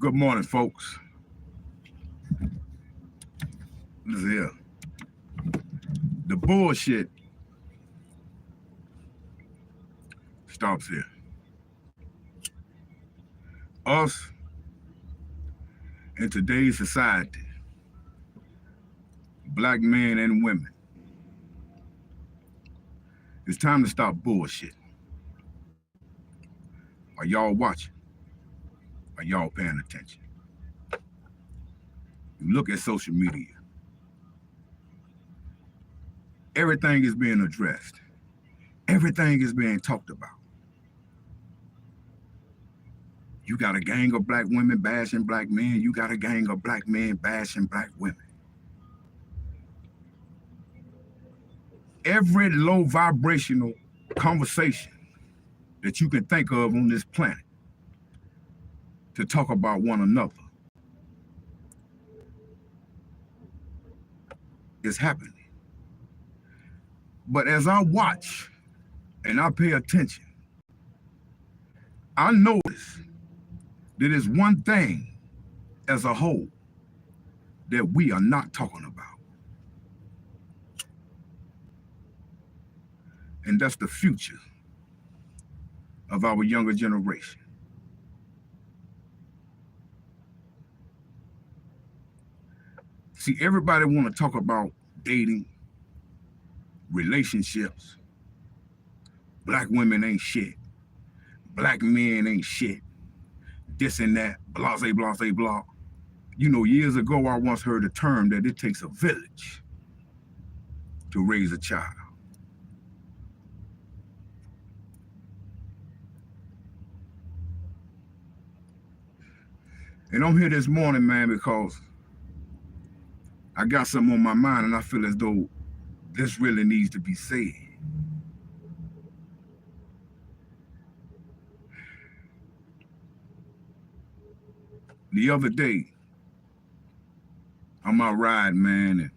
Good morning, folks. Listen here. The bullshit stops here. Us in today's society, black men and women, it's time to stop bullshit. Are y'all watching? Are y'all paying attention? You look at social media. Everything is being addressed. Everything is being talked about. You got a gang of black women bashing black men. You got a gang of black men bashing black women. Every low vibrational conversation that you can think of on this planet to talk about one another is happening. But as I watch and I pay attention, I notice that there's one thing as a whole that we are not talking about. And that's the future of our younger generation. See, everybody want to talk about dating, relationships. Black women ain't shit. Black men ain't shit. This and that, blah, blah, blah, blah. You know, years ago, I once heard a term that it takes a village to raise a child. And I'm here this morning, man, because I got something on my mind and I feel as though this really needs to be said. The other day, I'm out riding, man, and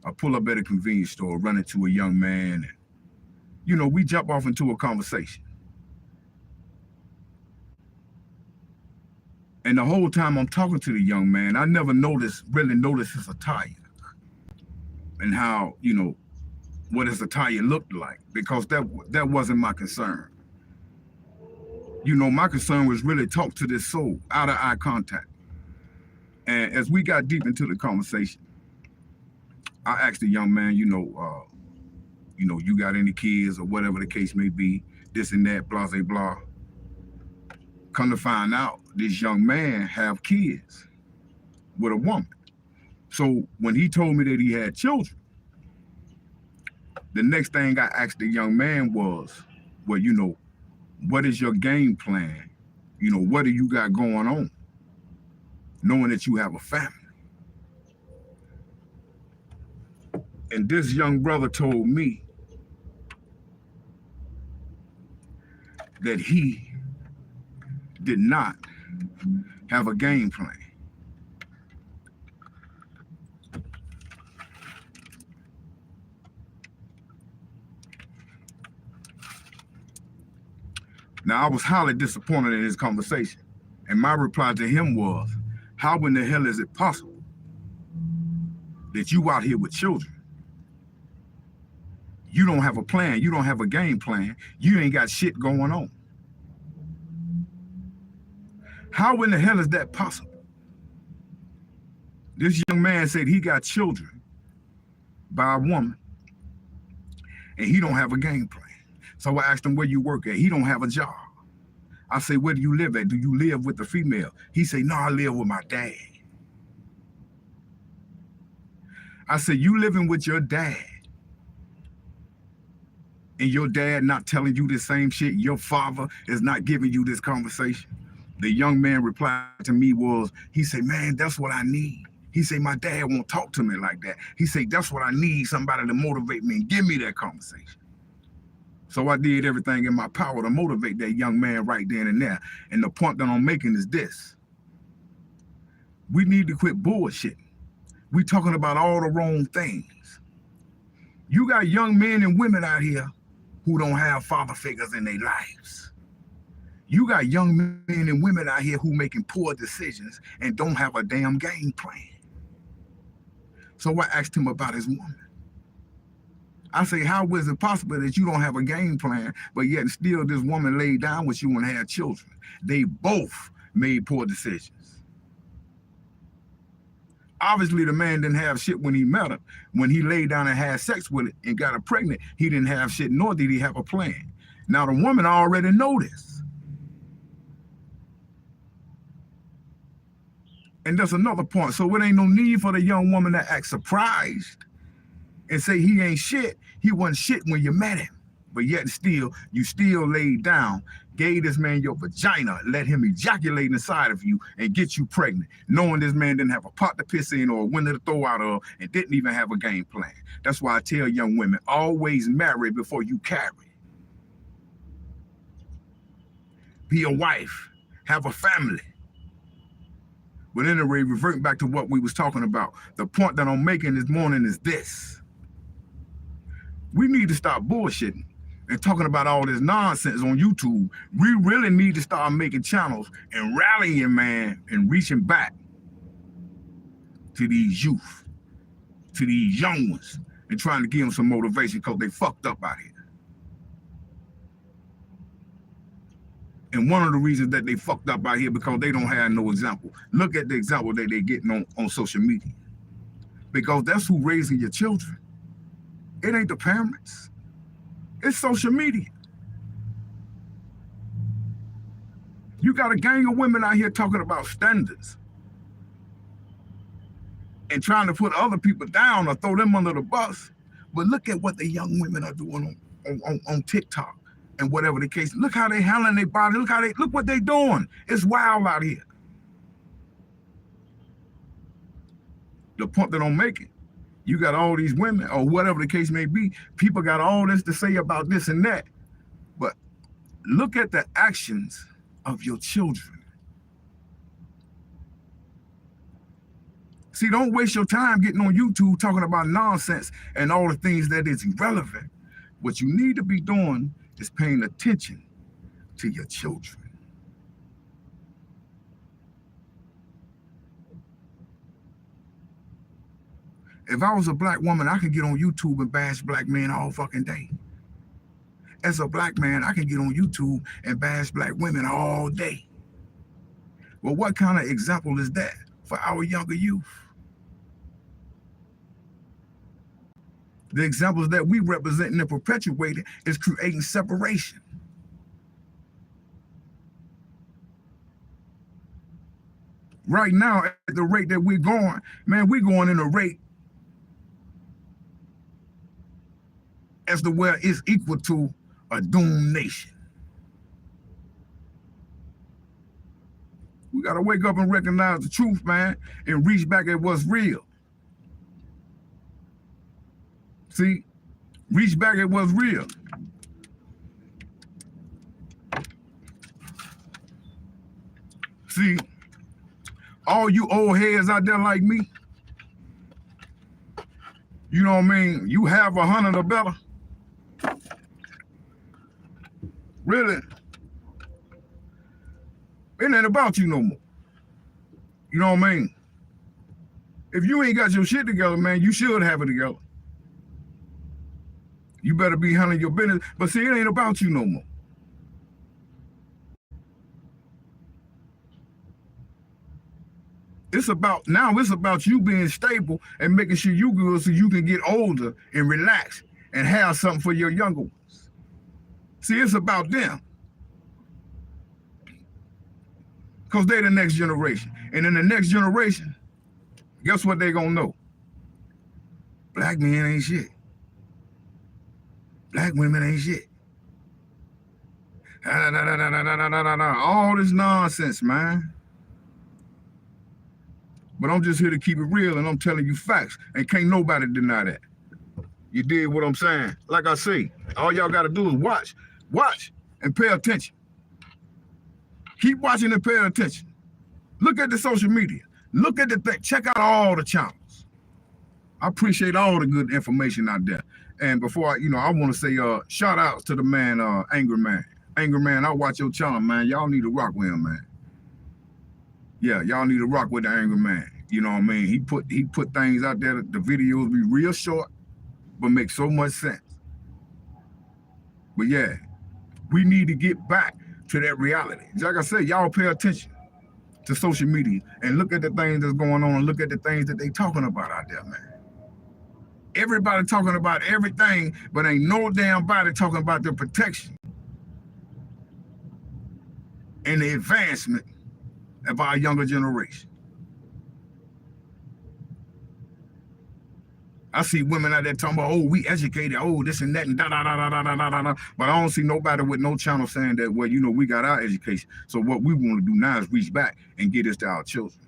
I pull up at a convenience store, run into a young man, and, you know, we jump off into a conversation. And the whole time I'm talking to the young man, I never really noticed his attire and how, you know, what his attire looked like, because that wasn't my concern. You know, my concern was really talk to this soul, out of eye contact. And as we got deep into the conversation, I asked the young man, you know, you got any kids or whatever the case may be, this and that, blah, blah, blah. Come to find out, this young man have kids with a woman. So when he told me that he had children, the next thing I asked the young man was, well, you know, what is your game plan? You know, what do you got going on? Knowing that you have a family. And this young brother told me that he did not have a game plan. Now, I was highly disappointed in his conversation. And my reply to him was, how in the hell is it possible that you out here with children? You don't have a plan. You don't have a game plan. You ain't got shit going on. How in the hell is that possible? This young man said he got children by a woman and he don't have a game plan. So I asked him, where you work at? He don't have a job. I say, where do you live at? Do you live with the female? He say, no, I live with my dad. I said, you living with your dad and your dad not telling you the same shit? Your father is not giving you this conversation? The young man replied to me was, he said, man, that's what I need. He said, my dad won't talk to me like that. He said, that's what I need, somebody to motivate me and give me that conversation. So I did everything in my power to motivate that young man right then and there. And the point that I'm making is this. We need to quit bullshitting. We talking about all the wrong things. You got young men and women out here who don't have father figures in their lives. You got young men and women out here who making poor decisions and don't have a damn game plan. So I asked him about his woman. I say, how is it possible that you don't have a game plan, but yet still this woman laid down with you and had children? They both made poor decisions. Obviously, the man didn't have shit when he met her. When he laid down and had sex with it and got her pregnant, he didn't have shit, nor did he have a plan. Now, the woman already know this. And that's another point. So it ain't no need for the young woman to act surprised and say he ain't shit. He wasn't shit when you met him. But yet still, you still laid down, gave this man your vagina, let him ejaculate inside of you and get you pregnant, knowing this man didn't have a pot to piss in or a window to throw out of and didn't even have a game plan. That's why I tell young women, always marry before you carry. Be a wife, have a family. But anyway, reverting back to what we was talking about, the point that I'm making this morning is this. We need to stop bullshitting and talking about all this nonsense on YouTube. We really need to start making channels and rallying, man, and reaching back to these youth, to these young ones, and trying to give them some motivation because they fucked up out here. And one of the reasons that they fucked up out here because they don't have no example. Look at the example that they're getting on social media. Because that's who raising your children. It ain't the parents. It's social media. You got a gang of women out here talking about standards and trying to put other people down or throw them under the bus. But look at what the young women are doing on TikTok. And whatever the case, look how they handling their body. Look what they doing. It's wild out here. The point that I'm making, you got all these women or whatever the case may be. People got all this to say about this and that. But look at the actions of your children. See, don't waste your time getting on YouTube talking about nonsense and all the things that is irrelevant. What you need to be doing is paying attention to your children. If I was a black woman, I could get on YouTube and bash black men all fucking day. As a black man, I can get on YouTube and bash black women all day. Well, what kind of example is that for our younger youth? The examples that we represent and perpetuating is creating separation. Right now, at the rate that we're going, man, we're going in a rate as to where it's equal to a doomed nation. We got to wake up and recognize the truth, man, and reach back at what's real. See, reach back at what's real. See, all you old heads out there like me, you know what I mean? You have 100 or better. Really? It ain't about you no more. You know what I mean? If you ain't got your shit together, man, you should have it together. You better be handling your business. But see, it ain't about you no more. It's about you being stable and making sure you good so you can get older and relax and have something for your younger ones. See, it's about them. Because they're the next generation. And in the next generation, guess what they're gonna know? Black men ain't shit. Black women ain't shit. All this nonsense, man. But I'm just here to keep it real, and I'm telling you facts, and can't nobody deny that. You dig what I'm saying? Like I say, all y'all got to do is watch, and pay attention. Keep watching and paying attention. Look at the social media. Look at the thing. Check out all the channels. I appreciate all the good information out there. And before I want to say shout outs to the man, Angry Man. Angry Man, I watch your channel, man. Y'all need to rock with him, man. Yeah, y'all need to rock with the Angry Man. You know what I mean? He put things out there that the videos be real short, but make so much sense. But yeah, we need to get back to that reality. Like I said, y'all pay attention to social media and look at the things that's going on and look at the things that they talking about out there, man. Everybody talking about everything, but ain't no damn body talking about the protection and the advancement of our younger generation. I see women out there talking about, oh, we educated, oh, this and that, and da da da da da da da da. But I don't see nobody with no channel saying that, well, you know, we got our education. So what we want to do now is reach back and get this to our children.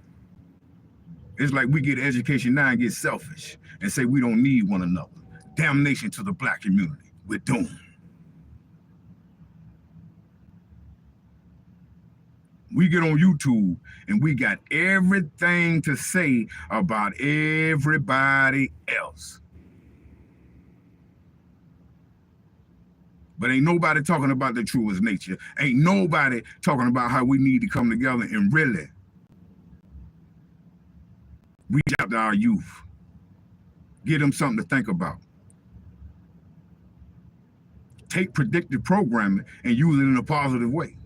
It's like we get education now and get selfish and say we don't need one another. Damnation to the black community. We're doomed. We get on YouTube and we got everything to say about everybody else. But ain't nobody talking about the truest nature. Ain't nobody talking about how we need to come together and really reach out to our youth. Give them something to think about. Take predictive programming and use it in a positive way.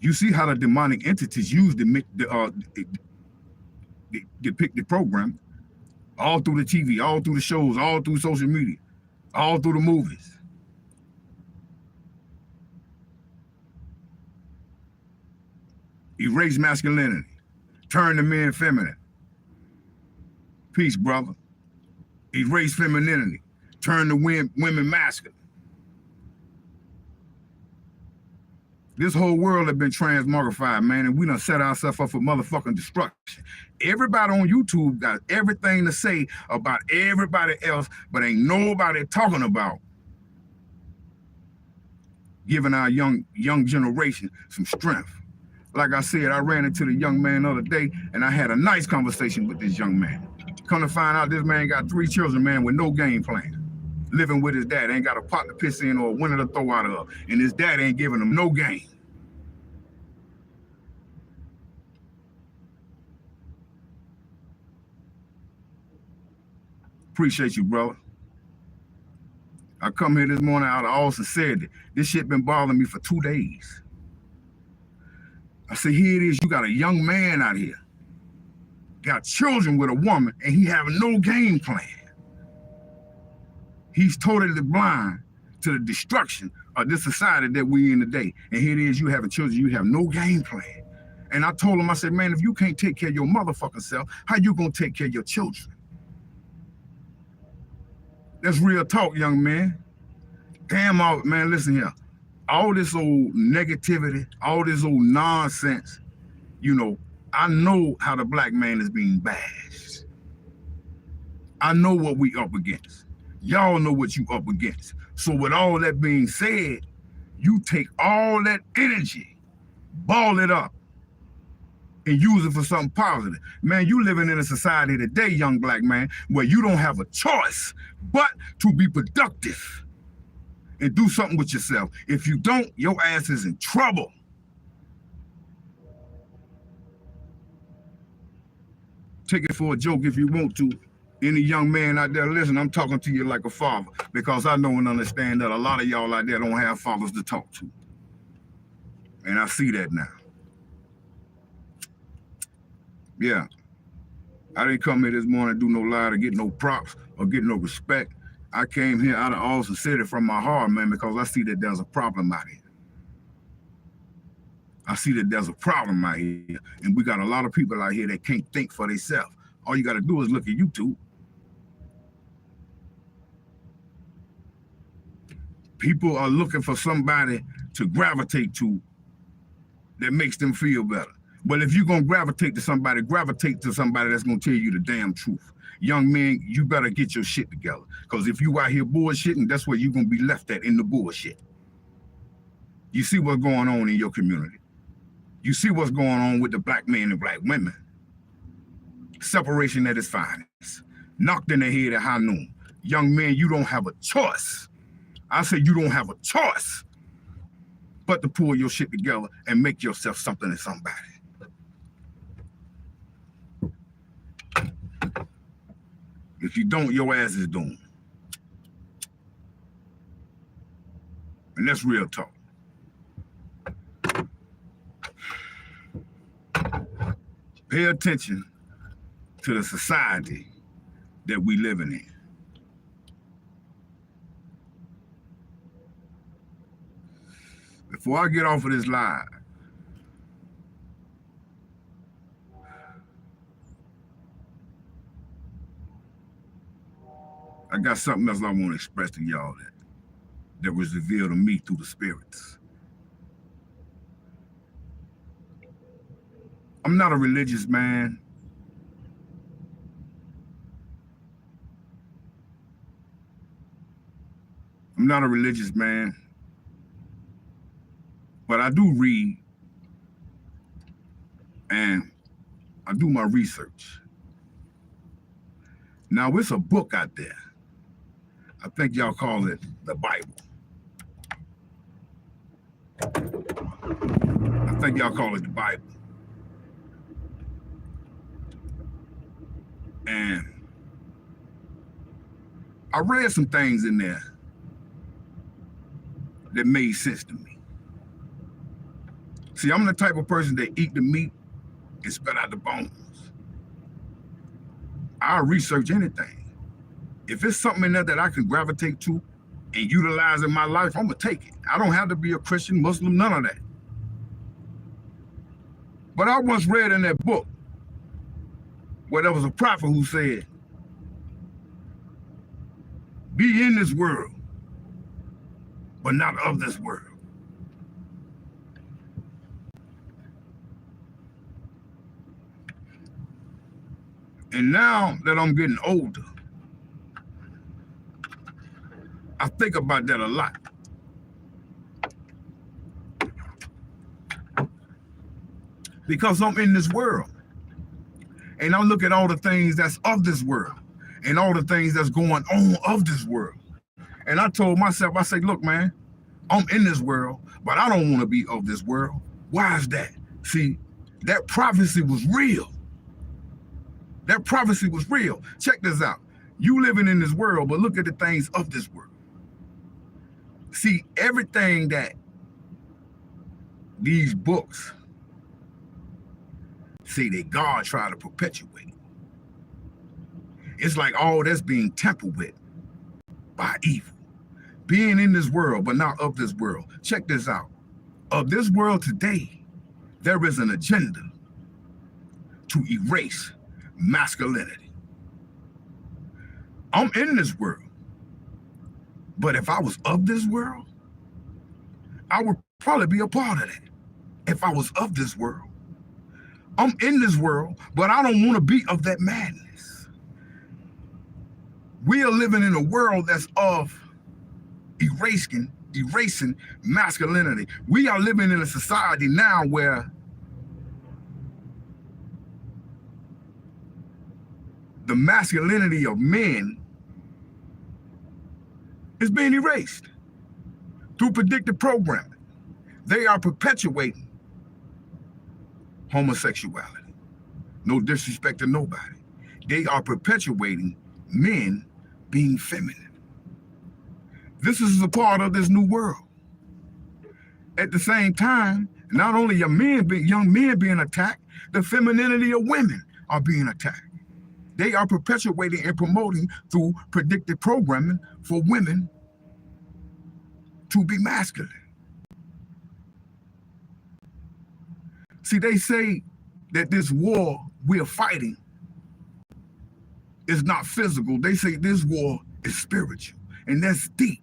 You see how the demonic entities use the depict the program all through the TV, all through the shows, all through social media, all through the movies. Erase masculinity, turn the men feminine. Peace, brother. Erase femininity, turn the women masculine. This whole world has been transmogrified, man, and we done set ourselves up for motherfucking destruction. Everybody on YouTube got everything to say about everybody else, but ain't nobody talking about giving our young generation some strength. Like I said, I ran into the young man the other day, and I had a nice conversation with this young man. Come to find out, this man got 3 children, man, with no game plan. Living with his dad, ain't got a pot to piss in or a winner to throw out of, and his dad ain't giving him no game. Appreciate you, brother. I come here this morning out of all sincerity. This shit been bothering me for 2 days. I say, here it is, you got a young man out here, got children with a woman, and he having no game plan. He's totally blind to the destruction of this society that we in today. And here it is, you having children, you have no game plan. And I told him, I said, man, if you can't take care of your motherfucking self, how you gonna take care of your children? That's real talk, young man. Damn, all, man, listen here. All this old negativity, all this old nonsense, you know, I know how the black man is being bashed. I know what we up against. Y'all know what you up against. So with all that being said, you take all that energy, ball it up, and use it for something positive. Man, you living in a society today, young black man, where you don't have a choice but to be productive and do something with yourself. If you don't, your ass is in trouble. Take it for a joke if you want to. Any young man out there, listen, I'm talking to you like a father, because I know and understand that a lot of y'all out there don't have fathers to talk to. And I see that now. Yeah. I didn't come here this morning to do no lie, to get no props or get no respect. I came here out of all sincerity from my heart, man, because I see that there's a problem out here. I see that there's a problem out here, and we got a lot of people out here that can't think for themselves. All you got to do is look at YouTube. People are looking for somebody to gravitate to that makes them feel better. But if you're going to gravitate to somebody that's going to tell you the damn truth. Young man, you better get your shit together. Because if you out here bullshitting, that's where you're going to be left at, in the bullshit. You see what's going on in your community. You see what's going on with the black men and black women. Separation at its finest. Knocked in the head at high noon. Young man, you don't have a choice. I say you don't have a choice but to pull your shit together and make yourself something to somebody. If you don't, your ass is doomed. And that's real talk. Pay attention to the society that we living in. Before I get off of this live, I got something else I want to express to y'all that was revealed to me through the spirits. I'm not a religious man. I'm not a religious man, but I do read and I do my research. Now, it's a book out there. I think y'all call it the Bible. I think y'all call it the Bible. And I read some things in there that made sense to me. See, I'm the type of person that eat the meat and spit out the bones. I'll research anything. If it's something in there that I can gravitate to and utilize in my life, I'm gonna take it. I don't have to be a Christian, Muslim, none of that. But I once read in that book where there was a prophet who said, be in this world, but not of this world. And now that I'm getting older, I think about that a lot. Because I'm in this world. And I look at all the things that's of this world and all the things that's going on of this world. And I told myself, I said, look, man, I'm in this world, but I don't want to be of this world. Why is that? See, that prophecy was real. That prophecy was real. Check this out. You living in this world, but look at the things of this world. See, everything that these books say that God tried to perpetuate, it's like all that's being tampered with by evil. Being in this world, but not of this world. Check this out. Of this world today, there is an agenda to erase masculinity. I'm in this world, but if I was of this world, I would probably be a part of that. If I was of this world, I'm in this world, but I don't want to be of that madness. We are living in a world that's of erasing masculinity. We are living in a society now where the masculinity of men is being erased through predictive programming. They are perpetuating homosexuality. No disrespect to nobody. They are perpetuating men being feminine. This is a part of this new world. At the same time, not only are young men being attacked, the femininity of women are being attacked. They are perpetuating and promoting through predictive programming for women to be masculine. See, they say that this war we're fighting is not physical. They say this war is spiritual, and that's deep.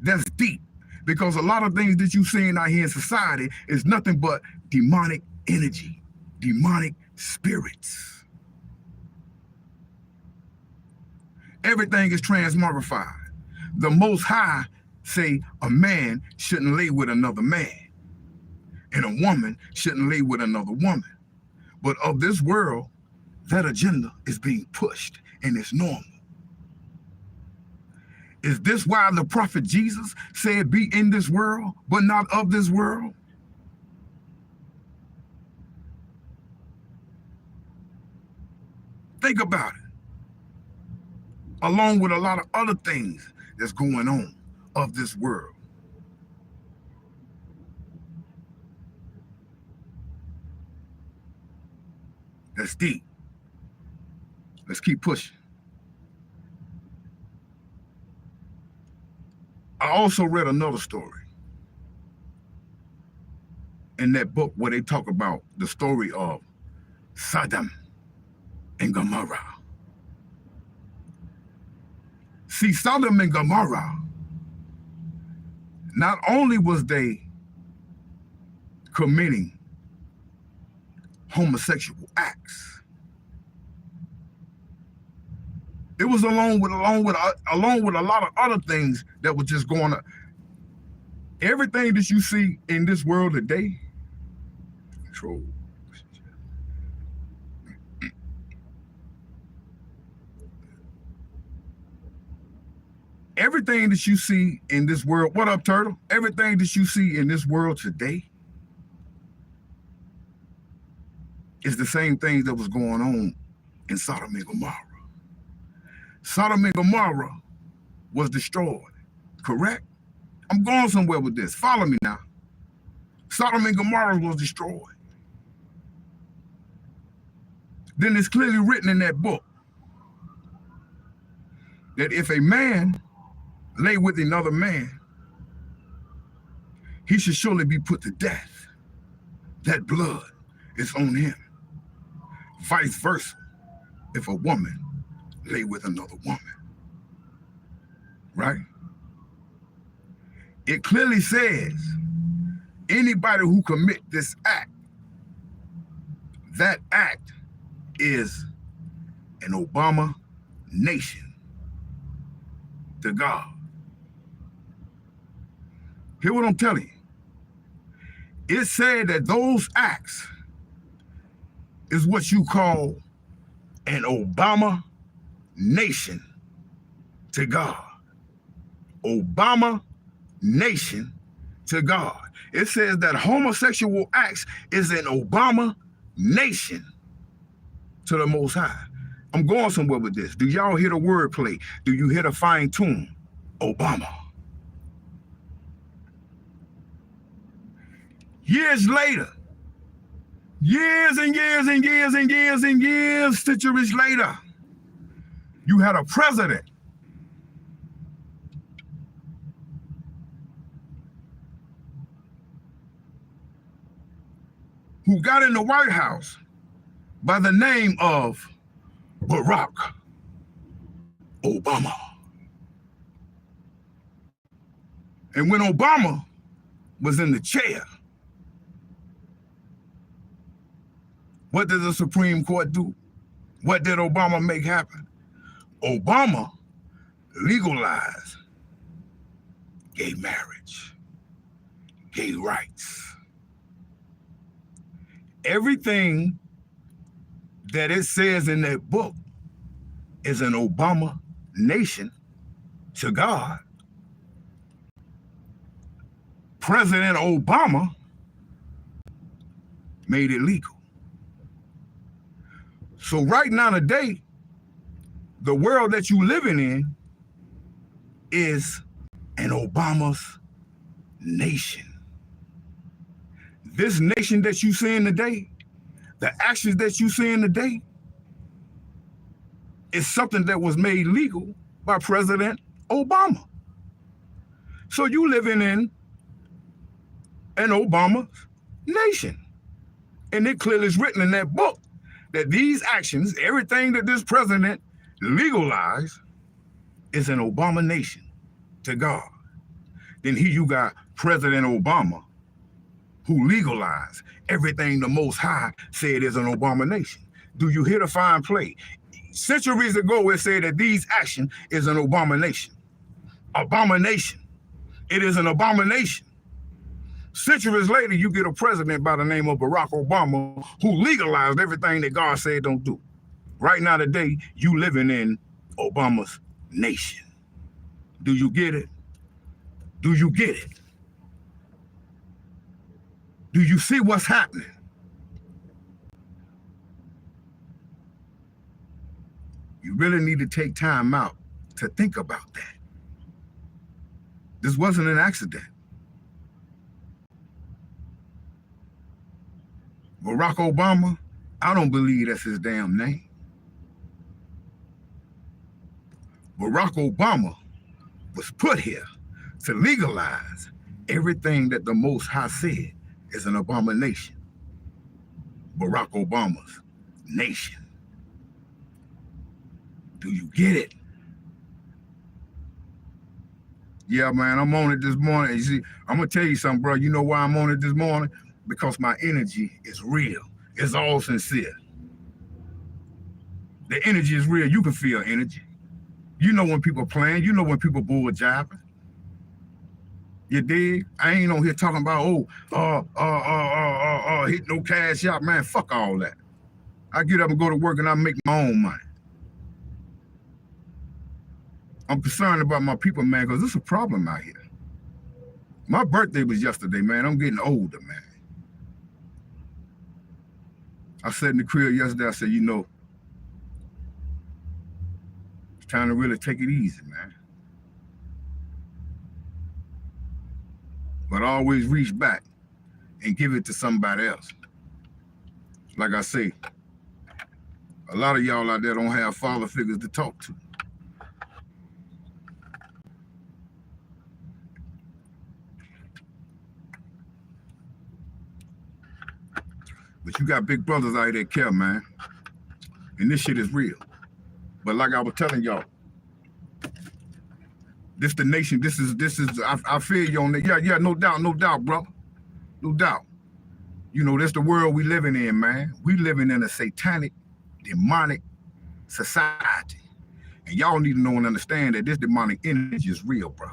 That's deep, because a lot of things that you're seeing out here in society is nothing but demonic energy, demonic spirits. Everything is transmogrified. The Most High say a man shouldn't lay with another man, and a woman shouldn't lay with another woman. But of this world, that agenda is being pushed, and it's normal. Is this why the prophet Jesus said, be in this world, but not of this world? Think about it. Along with a lot of other things that's going on of this world. That's deep. Let's keep pushing. I also read another story in that book where they talk about the story of Sodom and Gomorrah. See, Sodom and Gomorrah, not only was they committing homosexual acts, it was along with a lot of other things that were just going on. Everything that you see in this world today, control. Everything that you see in this world, what up, Turtle? Everything that you see in this world today is the same thing that was going on in Sodom and Gomorrah. Sodom and Gomorrah was destroyed, correct? I'm going somewhere with this. Follow me now. Sodom and Gomorrah was destroyed. Then it's clearly written in that book that if a man lay with another man, he should surely be put to death. That blood is on him. Vice versa, if a woman lay with another woman, right? It clearly says anybody who commit this act, that act is an abomination to God. Hear what I'm telling you. It said that those acts is what you call an abomination to God. Abomination to God. It says that homosexual acts is an abomination to the Most High. I'm going somewhere with this. Do y'all hear the wordplay? Do you hear the fine tune? Obama. Years later, years and years and years and years and years, centuries later, you had a president who got in the White House by the name of Barack Obama. And when Obama was in the chair, what did the Supreme Court do? What did Obama make happen? Obama legalized gay marriage, gay rights. Everything that it says in that book is an abomination to God. President Obama made it legal. So right now today, the world that you living in is an Obama's nation. This nation that you seeing today, the actions that you seeing today, is something that was made legal by President Obama. So you living in an Obama nation. And it clearly is written in that book that these actions, everything that this president legalized, is an abomination to God. Then here you got President Obama, who legalized everything the Most High said is an abomination. Do you hear the fine play? Centuries ago, it said that these actions is an abomination. Abomination. It is an abomination. Centuries later, you get a president by the name of Barack Obama who legalized everything that God said don't do. Right now today, you living in Obama's nation. Do you get it? Do you get it? Do you see what's happening? You really need to take time out to think about that. This wasn't an accident. Barack Obama, I don't believe that's his damn name. Barack Obama was put here to legalize everything that the Most High said is an abomination. Barack Obama's nation. Do you get it? Yeah, man, I'm on it this morning. You see, I'm gonna tell you something, bro. You know why I'm on it this morning? Because my energy is real. It's all sincere. The energy is real. You can feel energy. You know when people playing. You know when people bull jiving. You dig? I ain't on here talking about, hit no cash out, man. Fuck all that. I get up and go to work and I make my own money. I'm concerned about my people, man, because it's a problem out here. My birthday was yesterday, man. I'm getting older, man. I said in the crib yesterday, I said, you know, it's time to really take it easy, man. But always reach back and give it to somebody else. Like I say, a lot of y'all out there don't have father figures to talk to. But you got big brothers out there that care, man. And this shit is real. But like I was telling y'all, this the nation, this is, I feel you on that. Yeah, no doubt, bro. No doubt. You know, that's the world we living in, man. We living in a satanic, demonic society. And y'all need to know and understand that this demonic energy is real, bro.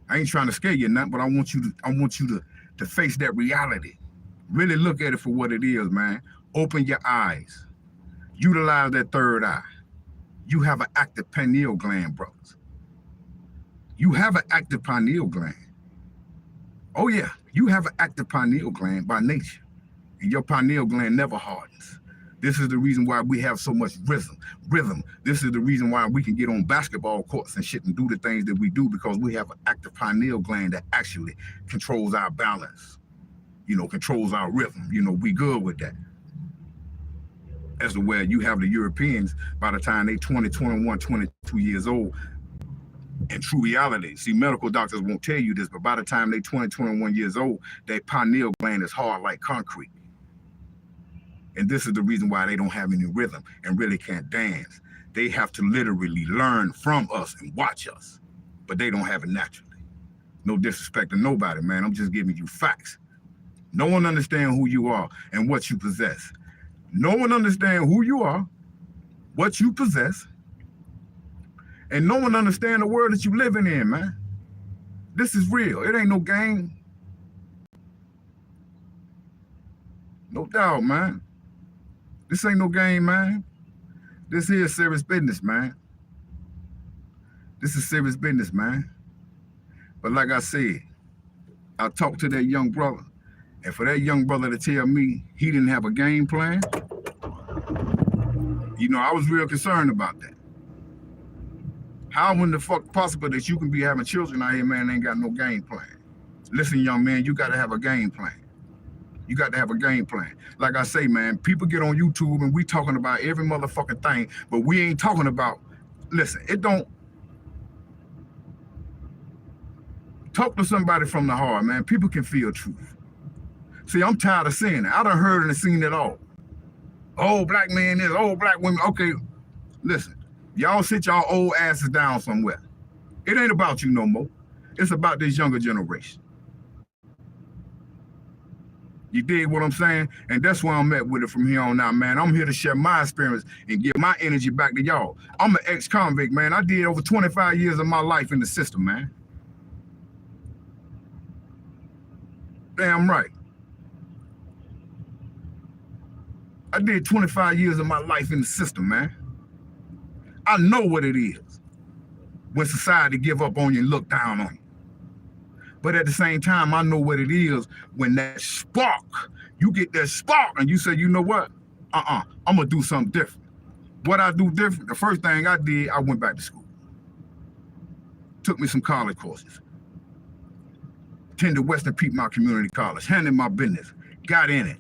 I ain't trying to scare you nothing, but I want you to face that reality. Really look at it for what it is, man. Open your eyes. Utilize that third eye. You have an active pineal gland, brothers. You have an active pineal gland. Oh yeah, you have an active pineal gland by nature. And your pineal gland never hardens. This is the reason why we have so much rhythm. This is the reason why we can get on basketball courts and shit and do the things that we do, because we have an active pineal gland that actually controls our balance. You know, controls our rhythm. You know, we good with that. As to where you have the Europeans, by the time they 20, 21, 22 years old, in true reality, see, medical doctors won't tell you this, but by the time they 20, 21 years old, their pineal gland is hard like concrete. And this is the reason why they don't have any rhythm and really can't dance. They have to literally learn from us and watch us, but they don't have it naturally. No disrespect to nobody, man. I'm just giving you facts. No one understands who you are and what you possess. No one understands who you are, what you possess, and no one understands the world that you're living in, man. This is real. It ain't no game. No doubt, man. This ain't no game, man. This here is serious business, man. This is serious business, man. But like I said, I talked to that young brother. And for that young brother to tell me he didn't have a game plan, you know, I was real concerned about that. How in the fuck possible that you can be having children out here, man, ain't got no game plan? Listen, young man, you got to have a game plan. You got to have a game plan. Like I say, man, people get on YouTube and we talking about every motherfucking thing, but we ain't talking about, listen, it don't, talk to somebody from the heart, man. People can feel truth. See, I'm tired of seeing it. I done heard and seen it all. Old black man this, old black women. Okay, listen, y'all sit y'all old asses down somewhere. It ain't about you no more. It's about this younger generation. You dig what I'm saying? And that's where I'm at with it from here on out, man. I'm here to share my experience and give my energy back to y'all. I'm an ex-convict, man. I did over 25 years of my life in the system, man. Damn right. I did 25 years of my life in the system, man. I know what it is. when society give up on you and look down on you. But at the same time, I know what it is when that spark, you get that spark and you say, you know what? I'm gonna do something different. What I do different, the first thing I did, I went back to school. Took me some college courses. Attended Western Piedmont Community College, handled my business, got in it.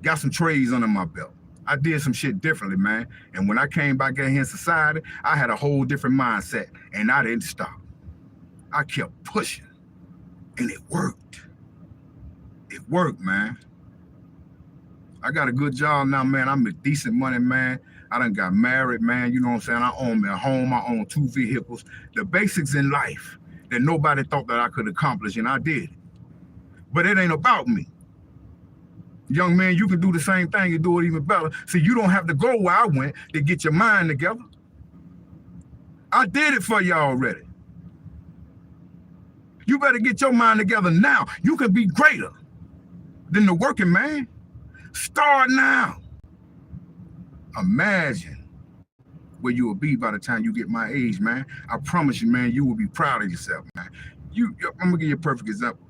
Got some trades under my belt. I did some shit differently, man. And when I came back out here in society, I had a whole different mindset and I didn't stop. I kept pushing and it worked. It worked, man. I got a good job now, man. I'm a decent money, man. I done got married, man. You know what I'm saying? I own me a home. I own 2 vehicles. The basics in life that nobody thought that I could accomplish, and I did. But it ain't about me. Young man, you can do the same thing and do it even better. See, you don't have to go where I went to get your mind together. I did it for you already. You better get your mind together now. You can be greater than the working man. Start now. Imagine where you will be by the time you get my age, man. I promise you, man, you will be proud of yourself, man. I'm gonna give you a perfect example.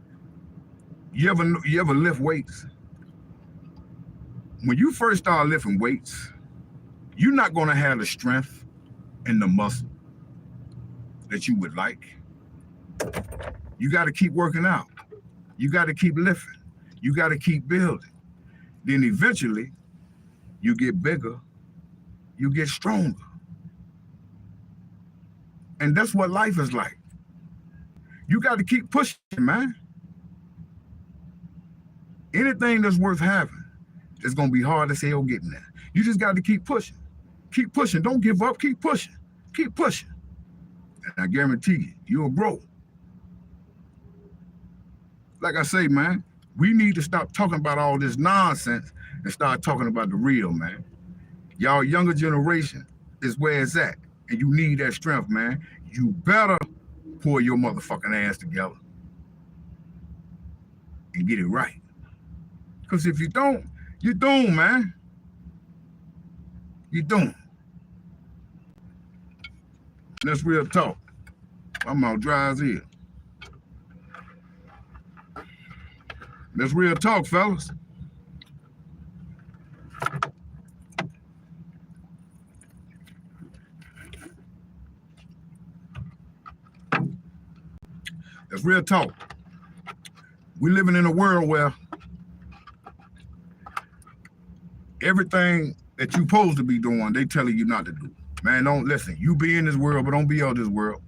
You ever lift weights? When you first start lifting weights, you're not gonna have the strength and the muscle that you would like. You gotta keep working out. You gotta keep lifting. You gotta keep building. Then eventually, you get bigger, you get stronger. And that's what life is like. You got to keep pushing, man. Anything that's worth having, it's going to be hard as hell getting there. You just got to keep pushing. Keep pushing. Don't give up. Keep pushing. Keep pushing. And I guarantee you, you'll grow. Like I say, man, we need to stop talking about all this nonsense and start talking about the real, man. Y'all younger generation is where it's at. And you need that strength, man. You better pull your motherfucking ass together and get it right. Because if you don't, you're doomed, man. You're doomed. That's real talk. I'm out dry as hell. That's real talk, fellas. That's real talk. We're living in a world where everything that you're supposed to be doing, they telling you not to do. Man, don't listen. You be in this world, but don't be out this world.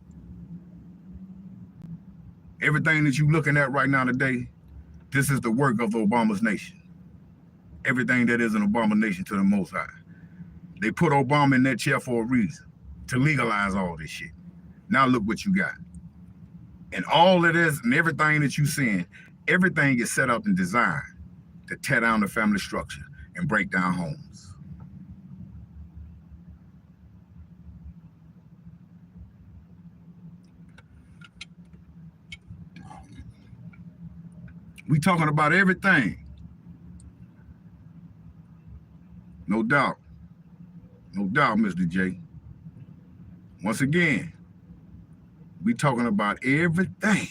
Everything that you're looking at right now today, this is the work of Obama's nation. Everything that is an abomination to the Most High. They put Obama in that chair for a reason, to legalize all this shit. Now look what you got. And all it is, and everything that you're seeing, everything is set up and designed to tear down the family structure and break down homes. We talking about everything. No doubt. No doubt, Mr. J. Once again, we talking about everything.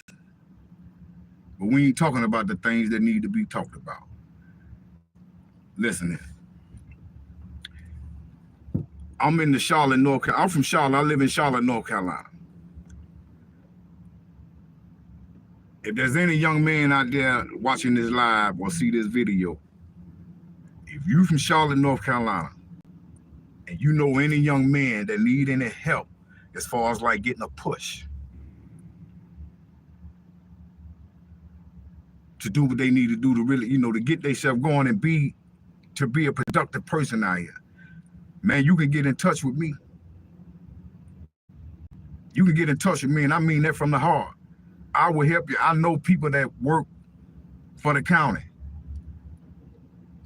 But we ain't talking about the things that need to be talked about. Listen, I'm in the Charlotte, North Carolina. I'm from Charlotte. I live in Charlotte, North Carolina. If there's any young man out there watching this live or see this video, if you from Charlotte, North Carolina, and you know any young man that need any help as far as like getting a push to do what they need to do to really, to get themselves going and be a productive person out here, man, you can get in touch with me. You can get in touch with me, and I mean that from the heart. I will help you. I know people that work for the county.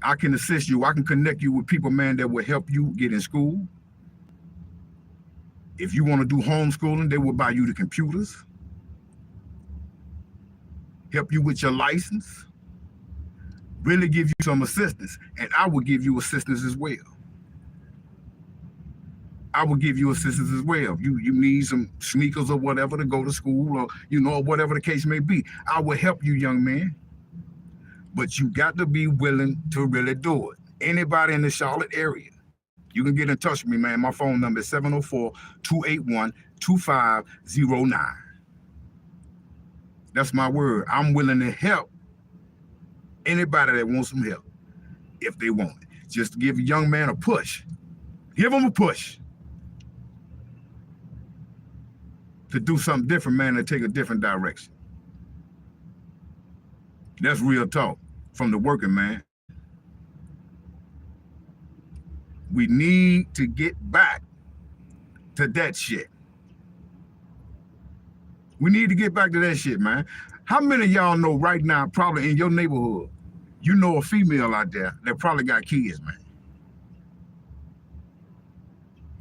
I can assist you. I can connect you with people, man, that will help you get in school. If you want to do homeschooling, they will buy you the computers, help you with your license, really give you some assistance, and I will give you assistance as well. I will give you assistance as well. You need some sneakers or whatever to go to school, or whatever the case may be. I will help you, young man. But you got to be willing to really do it. Anybody in the Charlotte area, you can get in touch with me, man. My phone number is 704-281-2509. That's my word. I'm willing to help anybody that wants some help if they want it. Just to give a young man a push. Give him a push to do something different, man, and take a different direction. That's real talk from the working man. We need to get back to that shit. We need to get back to that shit, man. How many of y'all know right now, probably in your neighborhood, you know a female out there that probably got kids, man?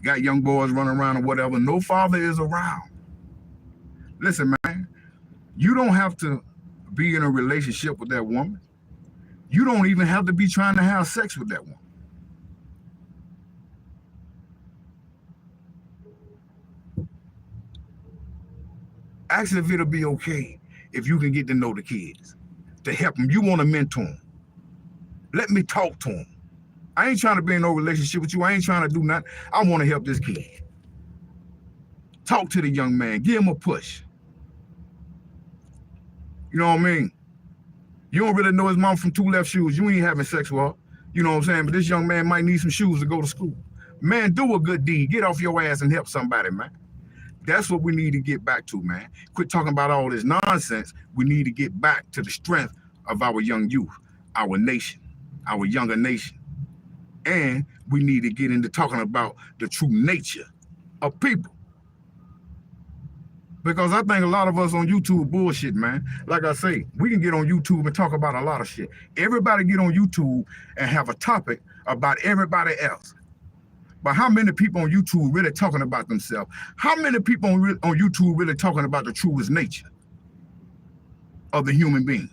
Got young boys running around or whatever. No father is around. Listen, man, you don't have to be in a relationship with that woman. You don't even have to be trying to have sex with that woman. Ask if it'll be okay if you can get to know the kids, to help them. You want to mentor them. Let me talk to them. I ain't trying to be in no relationship with you. I ain't trying to do nothing. I want to help this kid. Talk to the young man. Give him a push. You know what I mean? You don't really know his mom from two left shoes. You ain't having sex with her. You know what I'm saying? But this young man might need some shoes to go to school. Man, do a good deed. Get off your ass and help somebody, man. That's what we need to get back to, man. Quit talking about all this nonsense. We need to get back to the strength of our young youth, our nation, our younger nation. And we need to get into talking about the true nature of people. Because I think a lot of us on YouTube bullshit, man. Like I say, we can get on YouTube and talk about a lot of shit. Everybody get on YouTube and have a topic about everybody else. But how many people on YouTube really talking about themselves? How many people on YouTube really talking about the truest nature of the human being?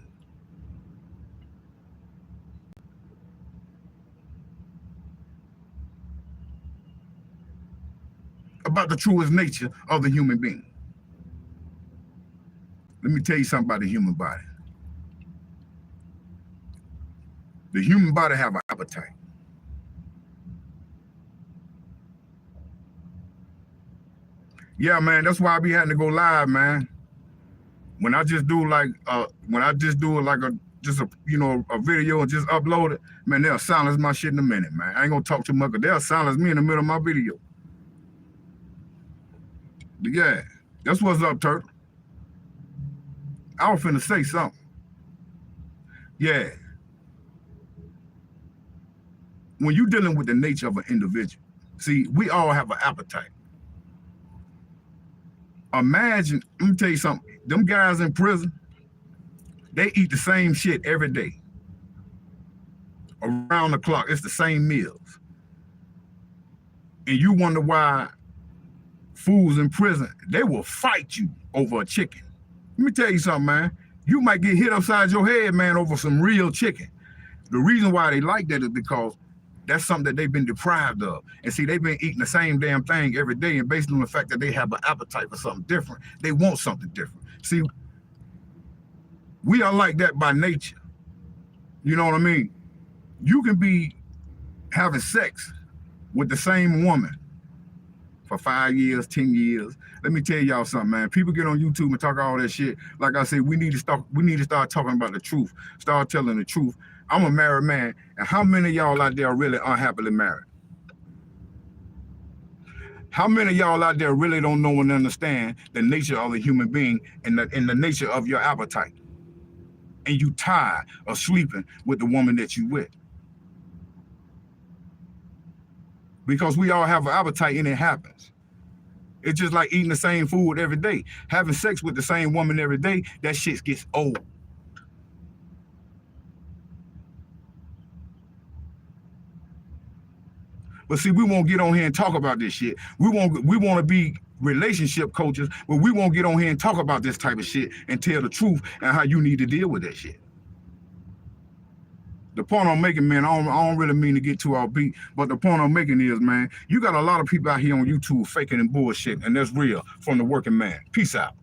About the truest nature of the human being. Let me tell you something about the human body. The human body have an appetite. Yeah, man, that's why I be having to go live, man. When I just do like a video and just upload it, man, they'll silence my shit in a minute, man. I ain't gonna talk too much, but they'll silence me in the middle of my video. But yeah, that's what's up, Turtle. I was finna say something. Yeah. When you're dealing with the nature of an individual, see, we all have an appetite. Imagine, let me tell you something. Them guys in prison, they eat the same shit every day. Around the clock, it's the same meals. And you wonder why fools in prison, they will fight you over a chicken. Let me tell you something, man. You might get hit upside your head, man, over some real chicken. The reason why they like that is because that's something that they've been deprived of. And see, they've been eating the same damn thing every day, and based on the fact that they have an appetite for something different, they want something different. See, we are like that by nature. You know what I mean? You can be having sex with the same woman for 5 years, 10 years. Let me tell y'all something, man. People get on YouTube and talk all that shit. Like I said, we need to start talking about the truth. Start telling the truth. I'm a married man, and how many of y'all out there are really unhappily married? How many of y'all out there really don't know and understand the nature of a human being and the nature of your appetite? And you tired of sleeping with the woman that you with? Because we all have an appetite and it happens. It's just like eating the same food every day. Having sex with the same woman every day, that shit gets old. But see, we won't get on here and talk about this shit. We want to be relationship coaches, but we won't get on here and talk about this type of shit and tell the truth and how you need to deal with that shit. The point I'm making, man, I don't really mean to get too offbeat, but the point I'm making is, man, you got a lot of people out here on YouTube faking and bullshit, and that's real from the working man. Peace out.